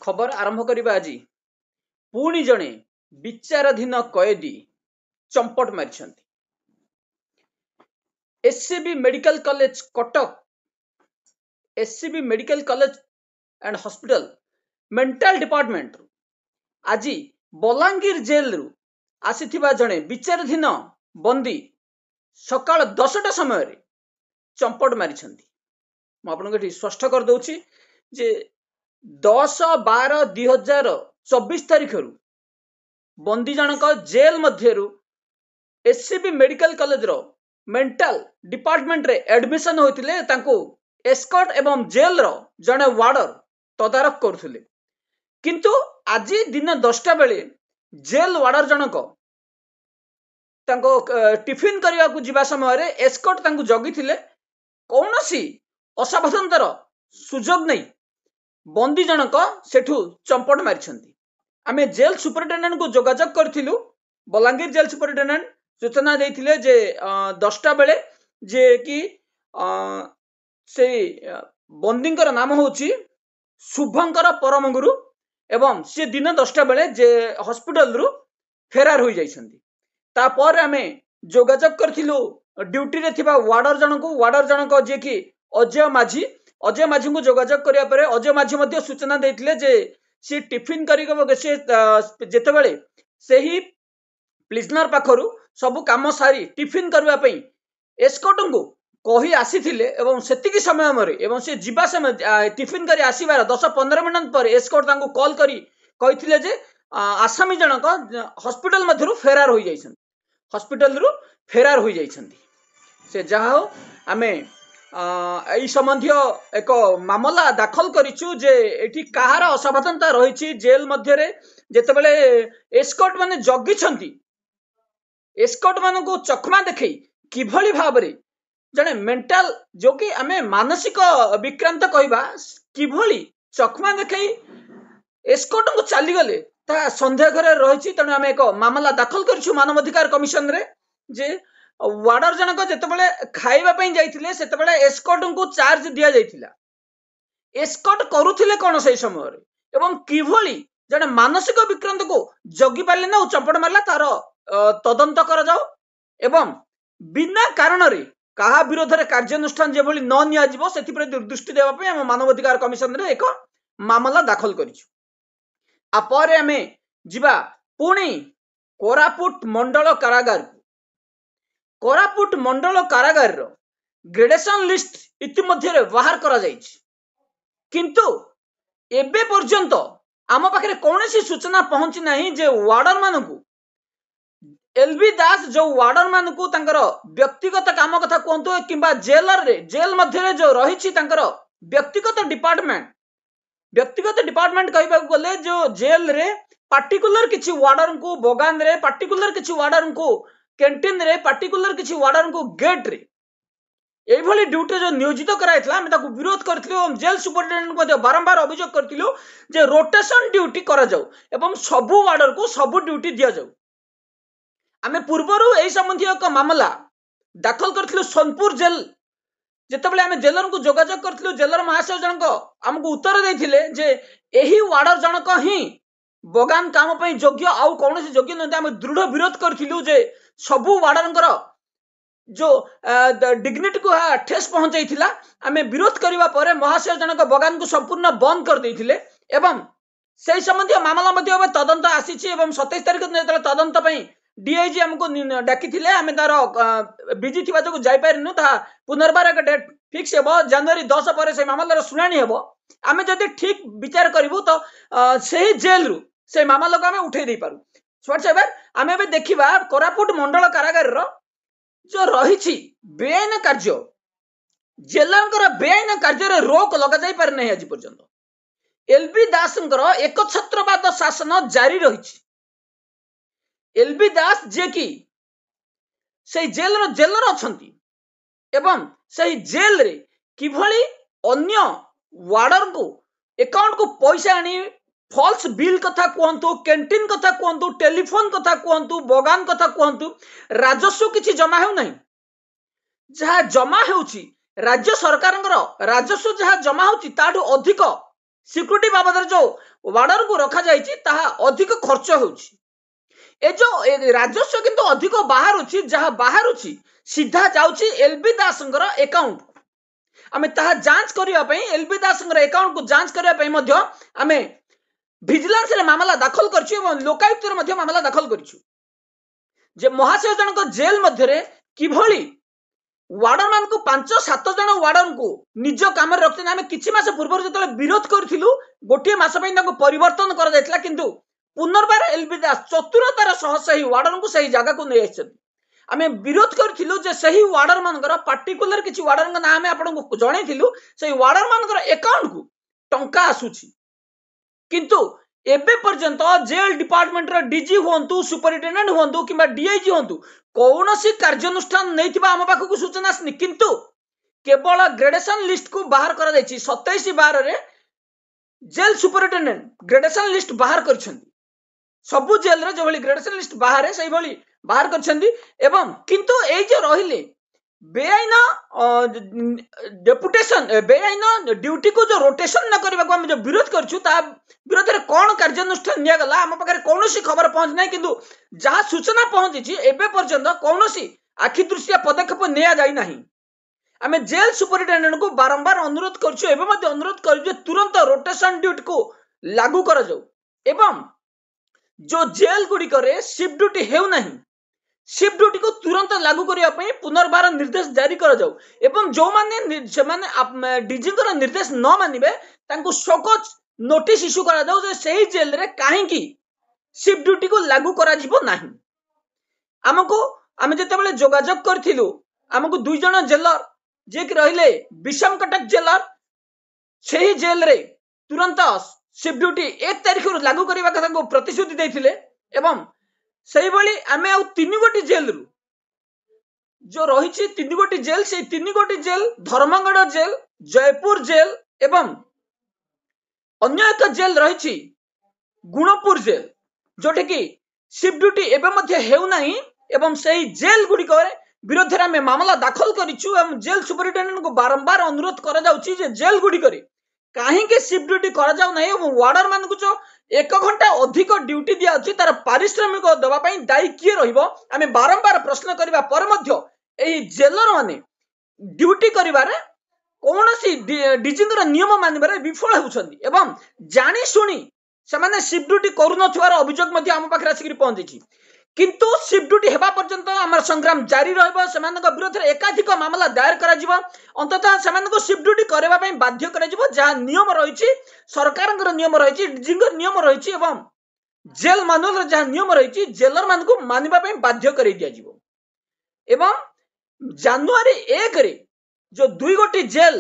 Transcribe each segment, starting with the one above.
खबर आरंभ करबा आज पुणी जणे विचाराधीन कैदी चंपट मारिछंती। SCB medical college Cuttack SCB medical college and hospital mental department आज बलांगीर जेल रु आसीथिबा जणे विचाराधीन बंदी सकाळ 10टा समय चंपट मारिछंती। मु आपनको स्पष्ट कर दउछि जे 10/12/2024 तारिख रु बंदी जनक जेल मध्यरु एससीबी मेडिकल कॉलेज रो मेंटल डिपार्टमेंट रे एडमिशन होइतिले तांको एस्कॉर्ट एवं जेल रो जने वार्डर तदारक करथुले। किंतु आज दिन 10टा बेले जेल वार्डर जनक तांको टिफिन करिया को जिबा समय रे एस्कॉर्ट तांको जगिथिले कौनसी असावधानतार सुजोग नहीं बंदी जनक सेठू चंपट मारिछंती। आमे जेल सुपरिटेंडेंट को जोगाजोग करथिलु। बलांगीर जेल सुपरिटेंडेंट सूचना देथिले जे 10टा बेले जे कि से बंदींकर नाम होची शुभंकर परमगुरु एवं से दिन 10टा बेले जे हॉस्पिटल रु फेरार होई जाइछंती। तापर आमे जोगाजोग करथिलु ड्यूटी रे थिबा वार्डर जनक जे कि अजय माझी को जोगाजोग करिया परे अजय माझी मध्ये सूचना देथिले जे सी टिफिन करिक से जेतेबेले सेही प्रिजनर पाखरु सब काम सारी टिफिन करबा पई एस्कॉर्ट को कही आसीथिले एवं सेतिकी समय मरे एवं से जिबा समय टिफिन करी आसीबार 10-15 मिनट पर एस्कॉर्ट तांको कॉल करी कहिथिले जे आसामी जनक हॉस्पिटल मध्यरु फेरार होई जाइछन हॉस्पिटल रु फेरार होई जाइछंती। से जहा हो आमे एई संबंधी एक मामला दाखल करिछु जे एठी कहार असावधानता रहिछि जेल मध्य रे जेतेबेले एस्कॉर्ट माने जगी छंती एस्कॉर्ट मान को चकमा देखै किभली भाबरे जने मेंटल जो कि आमे मानसिक विक्रांत कहबा किभली चकमा देखै एस्कॉर्ट को चली गले ता संदेह घरे रहिछि। तने आमे एक मामला दाखल करिछु मानव अधिकार कमिशन रे जे वार्डर जनक जेतेबेले खाइबा पई जाइथिले सेतेबेले एस्कॉर्ट को चार्ज दिया जाइथिला एस्कॉर्ट करूथिले कोन सही समय रे एवं किभली जने मानसिक विक्रांत को जगी पाले ना चंपट मारला तार तदंत कर जाओ एवं बिना कारण रे कहा विरोध रे कार्यानुष्ठान जेभली न निया जिवो सेति प्रति दृष्टि देबा पे हम मानव अधिकार कमिशन रे एक मामला दाखल करिछु। आ परे हमें जिबा पुणी कोरापुट मंडल कारागार रो ग्रेडेशन लिस्ट इतिमध्ये बाहर करा जाइछि। किंतु एबे पर्यंत आम पाखे कौनसी सूचना पहुंची नहीं जे वार्डर मानकू एलबी दास जो वार्डर मानकू तांकर व्यक्तिगत काम कथा कहतु किंबा जेल मध्य जो रही व्यक्तिगत डिपार्टमेंट कहबा गले जो जेल रे पार्टिकुलर किछि वार्डर को बगान रे पार्टिकुलर किछि वार्डर को कैंटीन रे पार्टिकुलर किछि वार्डर को गेट रे एभली ड्यूटी जो नियोजित कराइतला हम ताकू विरोध करथिलु और जेल सुपरिटेंडेंट को बारंबार अभियोग करथिलु जे रोटेशन ड्यूटी करा जाऊ एवं सबु वार्डर को सबु ड्यूटी दिया जाऊ। आमे पूर्वरु एई संबंधी एक मामला दाखल करथिलु सोनपुर जेल जेतेबेले आमे जेलर को जोगाजोग करथिलु जेलर महाशय जनक हमको उत्तर देथिले जे एही वार्डर जनक ही बगान काम पई योग्य आउ कोनोसी योग्य नते आमे दृढ़ विरोध करथिलु जे सबु वार्डरंकर जो डिग्निटी को ठेस पहुंचाइथिला आमे विरोध करिवा परे महाशय जनक बगान को संपूर्ण बंद कर देथिले एवं सेही संबंधी मामला मध्ये तदंत आसीछि एवं 27 तारिख दिन तदंत पई डीआईजी हमको डाकी थिले आमे तार बिजी थिबा जो जाई पारिनु ता पुनर्बार एक डेट फिक्स हेबो जनवरी 10 पर से मामलार सुनानी हेबो आमे जदि ठीक विचार करिवु तो सेही जेल रु से मामला को आमे उठै दे पारु। व्हाट्सएवर आमे बे देखिबा कोरापुट मंडल कारागार रो जो रही बेआईन कार्य जेलर बेआईन कार्य रे रोक लगा जाई पार नहीं आज पर्यंत एलबी दास एक छत्रवाद शासन जारी रही। एलबी दास जे कि से जेलर अछंती एवं से जेल रे किभली अन्य वार्डर को अकाउंट को पैसा आनी फॉल्स बिल कथा कहतु कैंटीन कथा कहतु टेलीफोन कथा कहतु बगान कथा कहतु राजस्व किछि जमा हेउ नहीं जहाँ जमा हेउछि राज्य सरकार राजस्व जहाँ जमा होती ताठू अधिक सिक्यूरिटी बाबद जो वार्डर को रखा जाइछि ताहा अधिक खर्च होउछि ए जो राजस्व किंतु अधिक बाहर अछि जहा बाहर अछि सीधा जाउछि एलबी दासंकर अकाउंट आमे ताहा जांच करिया पई एलबी दासंकर अकाउंट को जांच करिया पई मध्य आमे विजिलेंस रे मामला दाखल करछु एवं लोकायुक्त रे मध्य मामला दाखल करछु जे महाशय जनक जेल मध्य रे किभली वार्डर मान को 5-7 जन वार्डर को निज काम रखते आम कि मास पूर्व जो विरोध करूँ गोटे मास परिवर्तन कर किंतु पुनर्बार एलबी दास चतुरतार सह से वार्डर को सही जगह को नहीं आम विरोध करूँ वार्डर मानकर पार्टिकुलर किसी वार्डर ना आम आपको जनइलु से वार्डर मानकर अकाउंट को टंका आसूची किंतु एबे पर्यंत जेल डिपार्टमेंट रो डीजी हुंतु सुपरिटेंडेंट हुंतु किंबा डीआईजी हुंतु कौनसी कार्यानुष्ठान नहीं आम पाखक सूचना आसनी किंतु केवल ग्रेडेशन लिस्ट को बाहर कर 27/12 रे जेल सुपरिटेंडेंट ग्रेडेशन लिस्ट बाहर कर सबु जेल रे जो भली ग्रेडेशन लिस्ट बाहर से भली बाहर कर एवं किंतु ए जो रहिले बेआईन डेपुटेशन बेआईन ड्यूटी को जो रोटेशन न करबा को हम जो विरोध करछु ता विरोध रे कोन कार्यानुष्ठान निया गला हम पाखरे कोनोसी खबर पहुंच नै किंतु जहा सूचना पहुंची छि एबे पर्यंत कोनोसी आखि दृष्टिया पदक्षेप निया जाई नाही आमे जेल सुपरिटेंडेंट को बारंबार अनुरोध करछु एबे मध्ये अनुरोध करछु तुरंत रोटेशन ड्यूटी को लागू कर जाऊ एवं जो जेल गुडी करे शिफ्ट ड्यूटी हेउ नाही शिफ्ट ड्यूटी को तुरंत लागू करने पुनर्बार निर्देश जारी कर जाऊ एवं जो माने डीजी निर्देश न मानिबे तांको शोकज नोटिस इश्यू करा जाऊ जे सही जेल रे काहेकि शिफ्ट ड्यूटी को लागू करा जिवो नाही हमको आमे जते बेले जोगाजोग करथिलु हमको दुई जण जेलर जे कि रहिले विषम कटक जेलर सही जेल रे तुरंत शिफ्ट ड्यूटी 1 तारिख रु लागू करबा कथा को प्रतिश्रुति देथिले एवं सही भली आमे आ 3 गोटी जेल रु जो रही 3 गोटी जेल से 3 गोटी jail Dharamgarh jail Jaipur jail एवं अन्य एक जेल रही गुणपुर जेल जोटे कि शिफ्ट ड्यूटी एवं मध्य हेउ नाही एवं सही जेल गुडी को विरोध में मामला दाखल करिछु एवं जेल सुपरिटेंडेंट को बारंबार अनुरोध करा जाउछि जे जेल गुडी करे काहे के शिफ्ट ड्यूटी करा जाउ नाही एवं वार्डर मान को जो 1 घंटा अधिक ड्यूटी दिया अछि तार पारिश्रमिक देबा पई दायी किए रहिबो आमे बारंबार प्रश्न करबा पर मध्य एही जेलर माने ड्यूटी करिबारे कोनोसी डीजी नियम मानिबारे विफल होउछन्ती एवं जानी सुनी से माने शिफ्ट ड्यूटी करू नथिवार अभियोग मध्य हम पाखरे आसिक पहुंची किंतु शिफ्ट ड्यूटी हेबा पर्यंत हमर संग्राम जारी रहबो सेमानक विरोध रे एकाधिक मामला दायर करा जिवो अंततः सेमानक शिफ्ट ड्यूटी करबा पई बाध्य करा जिवो जहा नियम रहिछि सरकारंकर नियम रहिछि डीजींकर नियम रहिछि एवं जेल मानुअल रे जहा नियम रहिछि जेलर मान को मानिबा पई बाध्य करै दिया जिवो एवं जनवरी 1 रे जो 2 गोटी जेल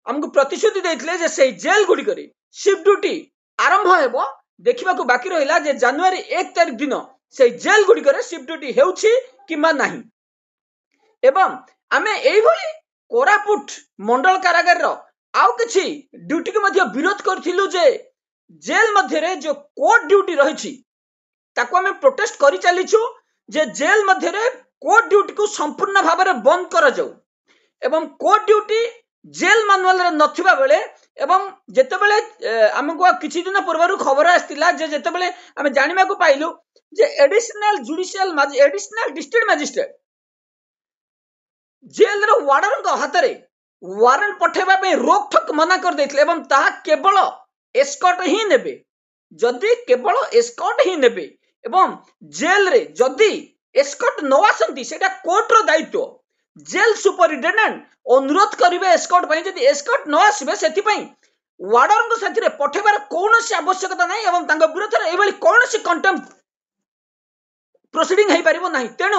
हमको प्रतिश्रुति देथिले जे से जेल गुडी करे शिफ्ट ड्यूटी आरंभ हेबो देखिबा को बाकी रहिला जे जनवरी 1 तारिख दिन से जेल गुडी करे शिफ्ट ड्यूटी हेउछि किमा नाही एवं आमे एई भली कोरापुट मंडल कारागार रो आउ किछि ड्यूटी के मध्य विरोध करथिलु जे जेल मध्य रे जो कोर्ट ड्यूटी रहिछि ताको आमे प्रोटेस्ट करि चलिछु जे जेल मध्य रे कोर्ट ड्यूटी को संपूर्ण भाव में बंद कर जाऊ एवं कोर्ट ड्यूटी जेल मानुअल रे नथिबा बेले एवं जेते बेले हमको किछि दिन पूर्व खबर आस्तिला जे जेते बेले हम जानिबा को पाइलु जे additional judicial additional district magistrate jail रो वार्डन को हाथ रे वारंट पठेबा पे रोक ठोक मना कर देथिले एवं ताहा केवल एस्कॉर्ट ही नेबे जदि केवल एस्कॉर्ट ही नेबे एवं जेल रे जदि एस्कॉर्ट न आसंती सेटा कोर्ट रो दायित्व जेल सुपरिटेंडेंट अनुरोध करिवे एस्कॉर्ट पई जदि एस्कॉर्ट न आसीबे सेति पई वार्डन को साथी रे पठेबार कोनोसी आवश्यकता नै एवं तांग विरोध रे एभली कोनोसी कंटेम्प्ट प्रोसीडिंग हेई परिबो नाही तेनु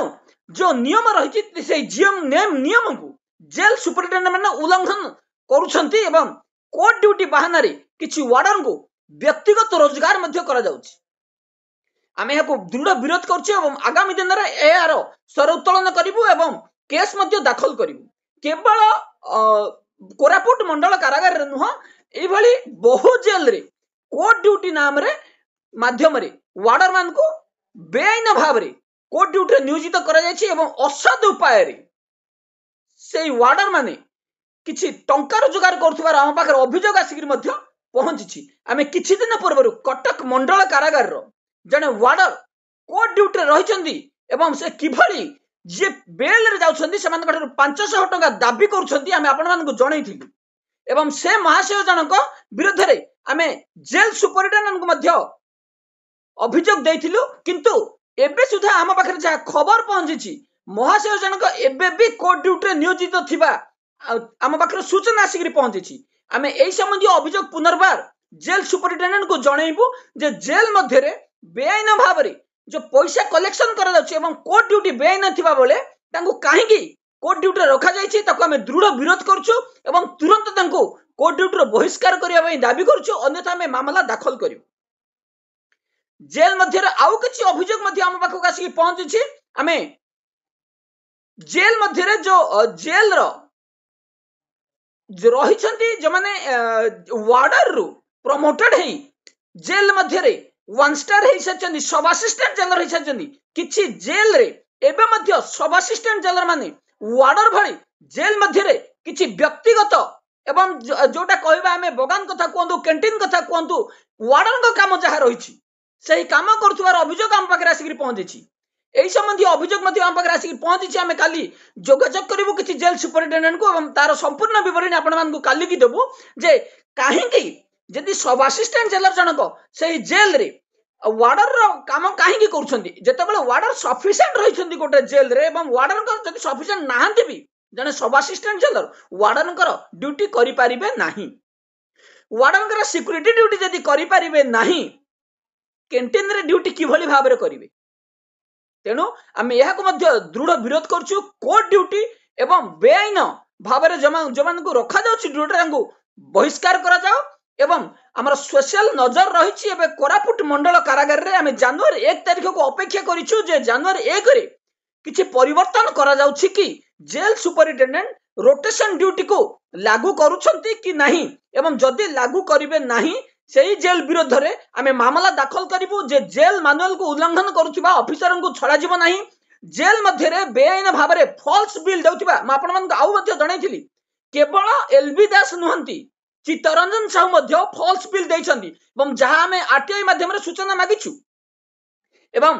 जो नियम रहिछि से नियम को जेल सुपरिटेंडेंट माने उल्लंघन करूछंती एवं कोर्ट ड्यूटी बहाना रे किछि वार्डन को व्यक्तिगत रोजगार मध्य करा जाउछि आमे याको दृढ़ विरोध करछु एवं आगामी दिन रे एआर स्वर उत्तोलन करिवु एवं केस मध्य दाखल करिवु केवल कोरापुट मंडल कारागार रे नुह एई भली बहु जेल रे कोर्ट ड्यूटी नाम रे माध्यम रे वार्डर मान को बेआईन भाव रे कोर्ट ड्यूटी रे नियोजित करा जायछि एवं असद उपाय रे सेई वार्डर माने किछि टंका रोजगार करथुबार हम पाखर अभियोग आसिक मध्य पहुंची आमे किछि दिन पूर्व कटक मंडल कारागार रो जने वार्डर कोर्ट ड्यूटी रही एवं से किभली जे बेल रे जाउछंदी सेमान कठर 500 टका दाबी करूछंदी आमे आपण मानकु जणैथिलु एवं से महाशय जनक विरुद्ध रे आमे जेल सुपरिटेंडेंट को मध्य अभियोग देइथिलु किंतु एबे सुधा आम पाखरे जा खबर पहुंची महाशय जनक एबे भी कोर्ट ड्यूटी रे नियोजित थिबा आम पाखरे सूचना आसिकरी पहुंची आमे एई संबंधी अभियोग पुनर्बार जेल सुपरिटेंडेंट को जणैबु जे जेल मध्य रे बेआईन भाव रे जो पैसा कलेक्शन करा जाउछि एवं कोर्ट ड्यूटी बेआईन थिबा बोले तांको काहेकि कोर्ट ड्यूटी रखा जाइछि ताको आमे दृढ़ विरोध करछु एवं तुरंत तांको कोर्ट ड्यूटी रो बहिष्कार करिया पई दाबी करछु अन्यथा आमे मामला दाखल करियो जेल मध्य रे आउ किछि अभियोग मध्य आम पाखक आसी पहुंची आमे जेल मध्य रे जो जेल रो जो रहिछंती जो माने वार्डर रु प्रमोटेड हेई जेल मध्य रे 1 स्टार हेई सचंदी सब असिस्टेंट जेलर हेई सचंदी किछि जेल रे एबे मध्य सब असिस्टेंट जेलर माने वार्डर भली जेल मध्य रे किछि व्यक्तिगत एवं जोटा कहबा हमें बगान कथा कहंतु कैंटीन कथा कहंतु वार्डन को काम जहा रहिछि सही काम करथुवार अभियोग हम पाखरे आसिकरी पहुंची एई संबंधी अभियोग मध्य हम पाखरे आसिकरी पहुंची आमे काली जोगाजोग करिवु किछि जेल सुपरिटेंडेंट को एवं तार संपूर्ण विवरणी आपण मान को काली की देबु जे काहेकि जदि सब असिस्टेंट जेलर जनक सही जेल रे वार्डर रो काम काहेकि करूछंदी जेतेबेले वार्डर सफिशिएंट रहिछंदी गोटे जेल रे एवं वार्डर को जदि सफिशिएंट नाहंती भी जने सब असिस्टेंट जेलर वार्डन कर ड्यूटी करि परिबे नाही वार्डन कर सिक्युरिटी ड्यूटी जदि करि परिबे नाही कैंटीन रे ड्यूटी किभली भाबरे करिवे तेनु आमे यहा को मध्य दृढ़ विरोध करछु कोर्ट ड्यूटी एवं बेआईन भाबरे जमान को रखा जाउछि ड्यूटी रंगु बहिष्कार करा जाओ एवं हमर स्पेशल नजर रहिछि एबे कोरापुट मंडल कारागार रे आमे जनवरी 1 तारिख को अपेक्षा करिछु जे जनवरी 1 रे किछि परिवर्तन करा जाउछि कि जेल सुपरिटेंडेंट रोटेशन ड्यूटी को लागू करूछंती कि नहीं एवं जदि लागू करिवे नहीं सेही जेल विरोध रे आमे मामला दाखल करिवु जे जेल मैनुअल को उल्लंघन करूथिबा ऑफिसर को छड़ा जीव नहीं जेल मध्य रे बेआईन भाव रे फॉल्स बिल देउथिबा म आपण मन आउ मध्य जणैथिली केवल एलबी दास नुहंती चित्तरंजन साहू मध्य फॉल्स बिल देइछंती एवं जहां हमें आरटीआई माध्यम रे सूचना मागिछु एवं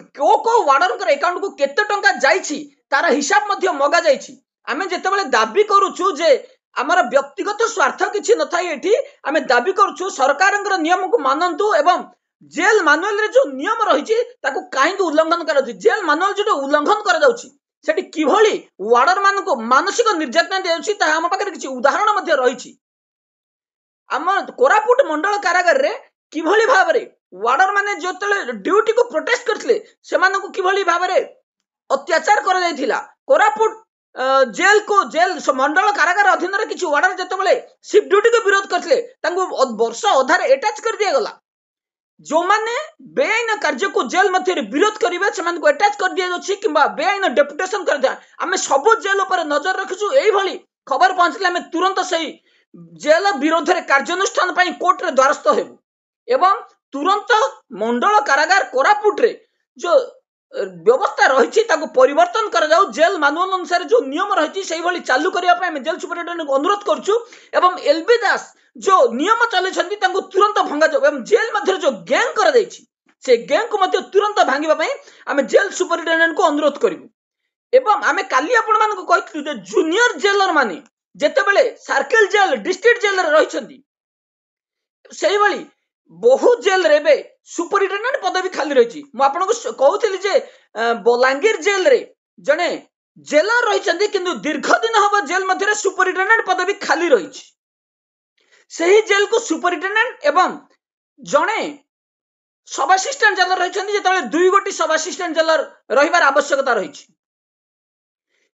को वार्डन कर अकाउंट को केते टंका जाइछि तार हिसाब मध्य मगा जाइछि आमे जेतेबेले दाबी करूछु जे आमर व्यक्तिगत स्वार्थ किछि नथाई एठी आमे दाबी करूछु सरकारंकर नियम को मानंतु एवं जेल मैनुअल रे जो नियम रहिछि ताको काहे के उल्लंघन कराछि जेल मैनुअल जो उल्लंघन करा जाउछि सेठी किभली वार्डर मान को मानसिक निर्यातना देउछि ता हम पाखरे किछि उदाहरण मध्य रहिछि आम कोरापुट मंडल कारागार रे किभली भाबरे वार्डर माने जोतले ड्यूटी को प्रोटेस्ट करथिले सेमान को किभली भाबरे अत्याचार करा जायथिला कोरापुट जेल को जेल मंडल कारागार अधीन रे किछि वार्डर जतबेले शिफ्ट ड्यूटी को विरोध करथिले तांको वर्ष अधार अटैच कर दिया गला जो माने बेआईन कार्य को जेल मध्य विरोध करिवे सेमान को अटैच कर दिया जाछि किबा बेआईन डेपुटेशन कर दिया आमे सब जेल ऊपर नजर रखिछु एई भली खबर पहुंचले आमे तुरंत सही जेल विरोध रे कार्यानुष्ठान पई कोर्ट रे द्वारस्थ हेबु एवं तुरंत मंडल कारागार कोरापुट रे जो व्यवस्था रही परिवर्तन कर जाऊ जेल मैनुअल अनुसार जो नियम रही से भली चालू करने जेल सुपरिटेंडेंट को अनुरोध करूँ एवं एलबी दास जो नियम चलती तुरंत भंगा जाऊ एवं जेल मध्य जो गैंग कर से गैंग को मध्य तुरंत भांगा आम जेल सुपरिटेंडेंट को अनुरोध करूँ एवं आम काली आपण कही जूनियर जेलर माने जेतेबेले सर्किल जेल डिस्ट्रिक्ट जेल रही बहुत जेल रे सुपरिटेंडेंट पदवी खाली रही मुझे कहूली जे बलांगीर जेल रे जने जेलर रही किंतु दीर्घ दिन हम जेल मध्य सुपरिटेंडेंट पदवी खाली रही सही जेल को सुपरिटेंडेंट एवं जने सब असिस्टेंट जेलर रही जो 2 गोटी सब असिस्टेंट जेलर रहिबार आवश्यकता रही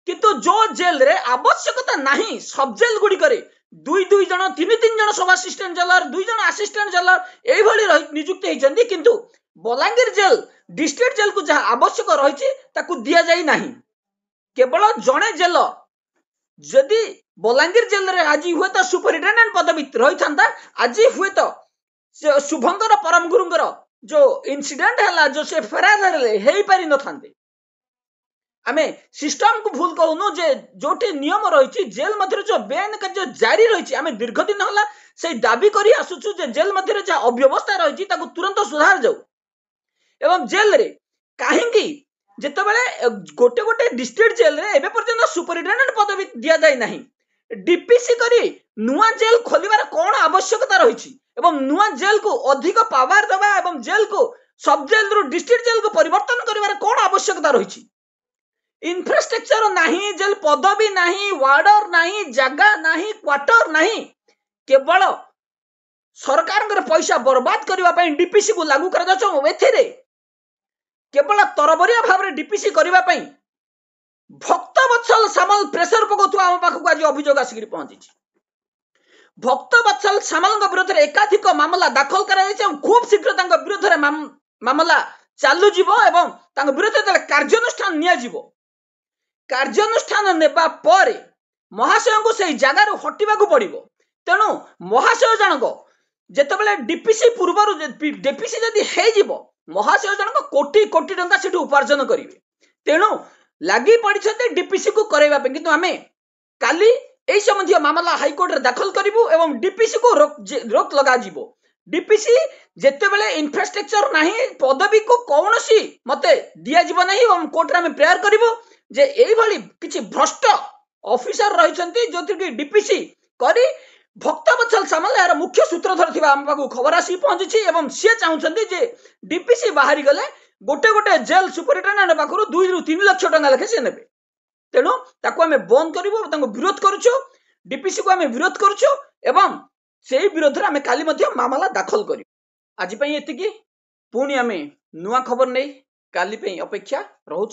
किंतु जो जेल रे आवश्यकता नहीं सब जेल गुड़ी करे 2 जन 3 जन सब असिस्टेंट जेलर 2 जन असिस्टेंट जेलर एई भली नियुक्त होइछन्ती किंतु बलांगीर जेल डिस्ट्रिक्ट जेल को जहाँ आवश्यक रही ताकू दिया जाई नहीं केवल जड़े जेल जदि बलांगीर जेल रे आज हुए तो सुपरिटेंडेंट पदवी रही था आज हुए तो शुभंकर परम गुरुंगर जो इंसिडेंट है जो से फेरार हे पारि न थांते आमे सिस्टम को भूल कहूनु जे जोटी नियम रही जेल मध्य जो बेन कार्य जारी रही आमे दीर्घ दिन होला से दाबी करी आसुचु जे जेल मध्य जो अव्यवस्था रही तुरंत सुधार जाऊ एवं जेल रे कहीं जितेबाला गोटे गोटे डिस्ट्रिक्ट जेल रे एबे पर्यंत सुपरिटेडेंट पदवी दिया जाए नहीं डीपीसी करी नुआ जेल खोलिबार कौन आवश्यकता रही एवं नुआ जेल को अधिक पावर देवा एवं जेल को सब जेल रु डिस्ट्रिक्ट जेल को परिवर्तन करिवार कौन आवश्यकता रही इंफ्रास्ट्रक्चर नहीं जेल पदवी नहीं वार्डर नहीं जगह नहीं क्वार्टर नहीं केवल सरकार पैसा बर्बाद करने डीपीसी को लागू कर केवल तरबरिया भाव में डीपीसी करने भक्तवत्सल सामल प्रेसर पकाउथुवा आम पाखक आज अभियोग आसिक पहुंची भक्तवत्सल सामल विरोध में एकाधिक मामला दाखल कर खूब शीघ्र विरोध में मामला चालू एवं विरोध कार्यानुष्ठान नियाजिवो कार्यानुष्ठान नेबा परे महाशय को से जगार हटिबा को पड़िबो तेणु महाशय जनक जेतेबेले डीपीसी पूर्वर डीपीसी जदि हे जिवो महाशय जनक कोटी कोटी टंका सेठी उपार्जन करिवे तेणु लगी पड़ी डीपीसी को करैबा पे किंतु आमे काली एई संबंधी मामला हाईकोर्ट रे दाखल करिवु एवं डीपीसी को रोक लगा जिवो डीपीसी जेतेबेले इंफ्रास्ट्रक्चर नहीं पदवी को कौनसी मते दिया जिवो नहीं एवं कोर्ट रे आमे प्रेयर करिवु जे एई भली किछि भ्रष्ट ऑफिसर रहिसंती जोथि कि डीपीसी करी भक्तवत्सल सामल यार मुख्य सूत्रधर थिबा हम पाखु खबर आसी पहुंची एवं से चाहुचंती जे डीपीसी बाहरी गले गोटे गोटे जेल सुपरिटेंडेंट पाखु 2 रु 3 लाख टंका लेखे से नेबे तेणु ताको आमे बंद करिवो ताको विरोध करूछु डीपीसी को आमे विरोध करूछु एवं सेही विरोध रे आमे काली मध्ये मामला दाखल करिवो आज पई एतिकी पुणी आमे नुआ खबर नै काली पई अपेक्षा रहू।